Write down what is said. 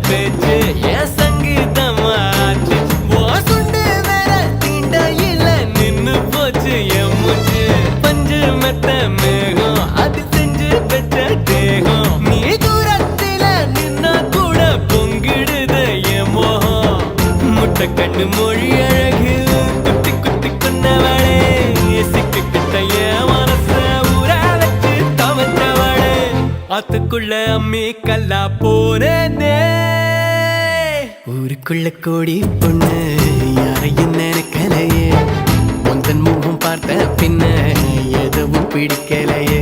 பேச்சு என் சங்கீதமாச்சு சுண்டு வேற தீண்டையில நின்னு போச்சு என் மூச்சு பஞ்சு மெத்த மேகம் அது செஞ்சு வச்ச தேகம் நீ தூரத்தில நின்னா கூட பொங்கிடுது என் மோகம் முட்டை கண்ணு மொழி அழகு குத்தி குத்தி கொண்டவளே சிக்கிட்ட என் மனச ஊற வச்சு தவச்சவளே ஆத்துக்குள்ள அம்மி கல்லா போனே ஊருக்குள்ள கோடி பொண்ணு யாரையும் நினைக்கலையே உந்தன் முகம் பார்த்த பின்ன எதுவும் பிடிக்கலையே